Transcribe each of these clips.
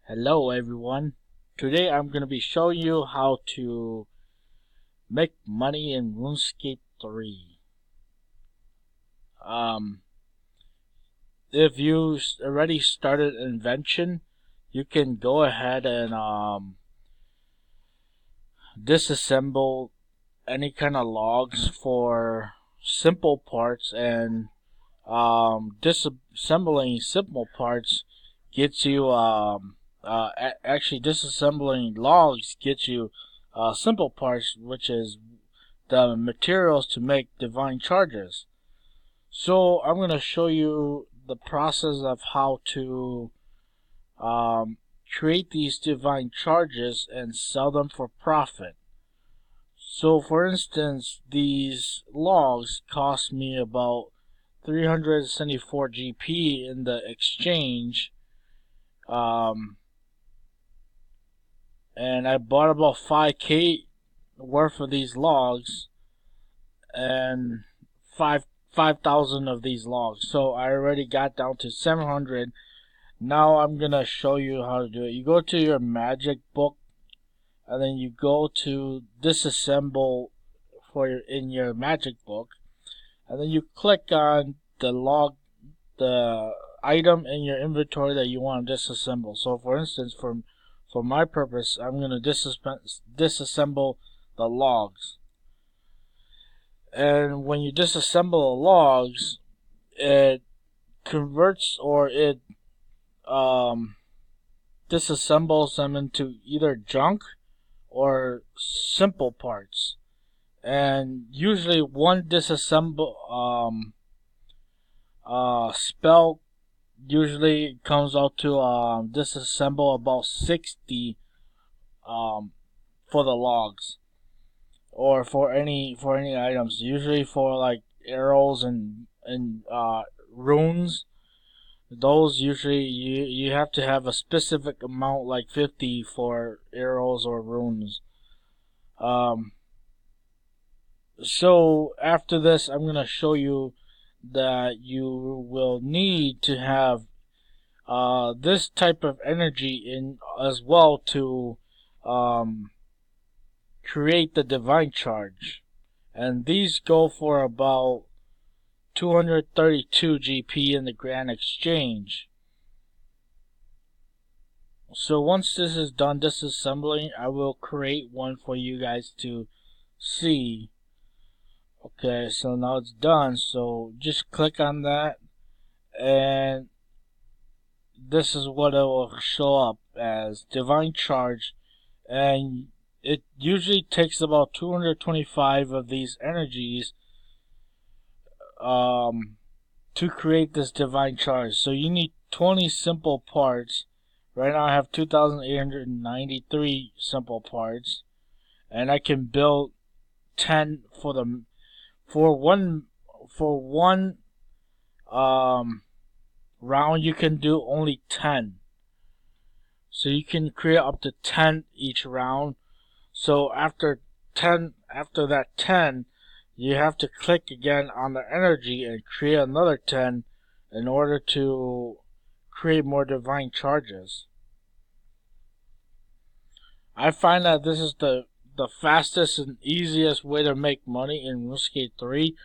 Hello everyone. Today I'm going to be showing you how to make money in RuneScape 3. If you already started an invention, you can go ahead and disassemble any kind of logs for simple parts, and disassembling simple parts gets you actually disassembling logs gets you simple parts, which is the materials to make divine charges. So I'm going to show you the process of how to create these divine charges and sell them for profit. So for instance, these logs cost me about 374 GP in the exchange, and I bought about 5k worth of these logs and 5,000 of these logs. So I already got down to 700. Now I'm gonna show you how to do it. You go to your magic book, and then you go to disassemble in your magic book, and then you click on the item in your inventory that you want to disassemble. So for instance, for my purpose, I'm going to disassemble the logs. And when you disassemble the logs, it converts, or it disassembles them into either junk or simple parts. And usually one disassemble spell usually comes out to disassemble about 60 for the logs, or for any items. Usually for like arrows and runes, those usually you have to have a specific amount, like 50 for arrows or runes. So after this, I'm gonna show you that you will need to have this type of energy in as well to create the divine charge, and these go for about 232 GP in the Grand Exchange. So once this is done disassembling, I will create one for you guys to see. Okay, so now it's done. So just click on that, and this is what it will show up as: divine charge. And it usually takes about 225 of these energies to create this divine charge. So you need 20 simple parts. Right now I have 2,893 simple parts, and I can build 10 for them. For one round, you can do only 10. So you can create up to 10 each round. So after that 10, you have to click again on the energy and create another 10 in order to create more divine charges. I find that this is the fastest and easiest way to make money in RuneScape 3,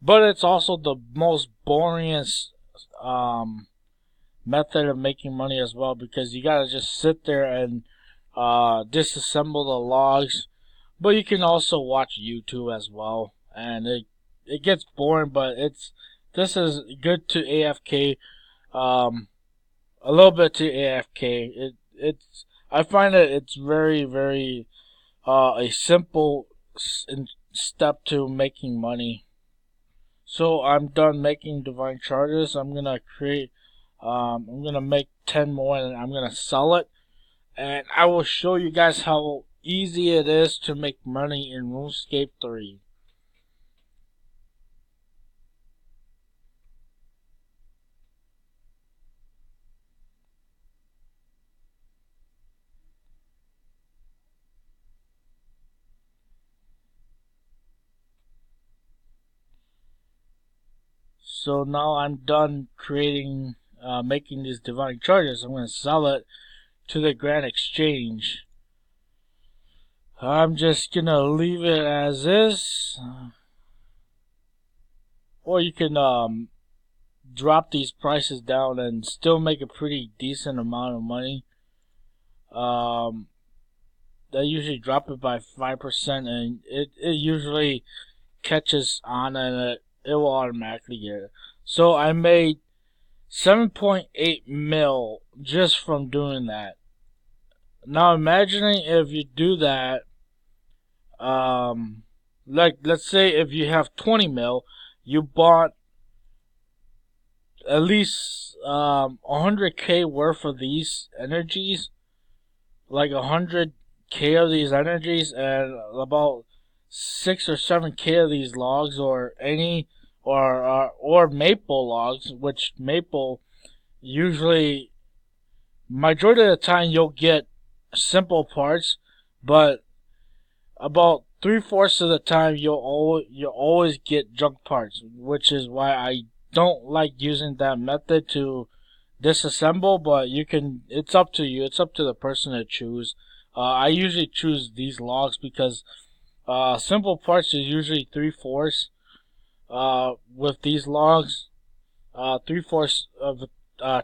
but it's also the most boringest method of making money as well, because you gotta just sit there and disassemble the logs. But you can also watch YouTube as well, and it gets boring, but this is good to AFK, a little bit to AFK. I find that it's very a simple step to making money. So I'm done making divine charges. I'm gonna make 10 more, and I'm gonna sell it, and I will show you guys how easy it is to make money in RuneScape 3. So now I'm done making these divine charges. I'm going to sell it. to the Grand Exchange. I'm just gonna leave it as is, or you can drop these prices down and still make a pretty decent amount of money. They usually drop it by 5%, and it usually catches on, and it will automatically get it. So I made 7.8 mil just from doing that. Now imagining if you do that, like let's say if you have 20 mil, you bought at least 100k worth of these energies, like 100k of these energies, and about 6 or 7k of these logs, or any or maple logs, which maple usually majority of the time you'll get simple parts, but about 3/4 of the time you'll always get junk parts, which is why I don't like using that method to disassemble. But you can, it's up to you, it's up to the person to choose. I usually choose these logs because simple parts is usually 3/4. With these logs, 3/4 of the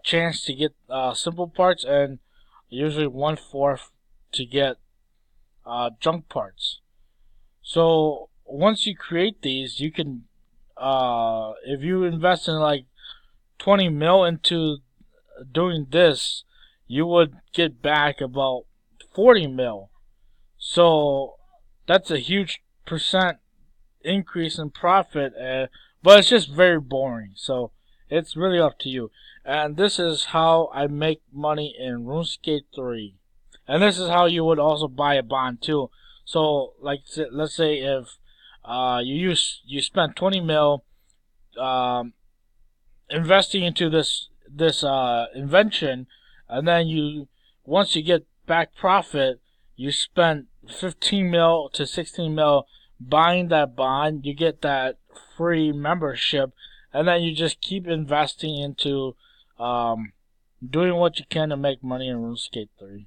chance to get simple parts, and usually 1/4 to get junk parts. So once you create these, you can, if you invest in like 20 mil into doing this, you would get back about 40 mil. So that's a huge percent increase in profit, but it's just very boring. So it's really up to you. And this is how I make money in RuneScape 3. And this is how you would also buy a bond too. So, like, let's say if you spent 20 mil investing into this invention, and then once you get back profit, you spend 15 mil to 16 mil buying that bond. You get that free membership, and then you just keep investing into doing what you can to make money in RuneScape 3.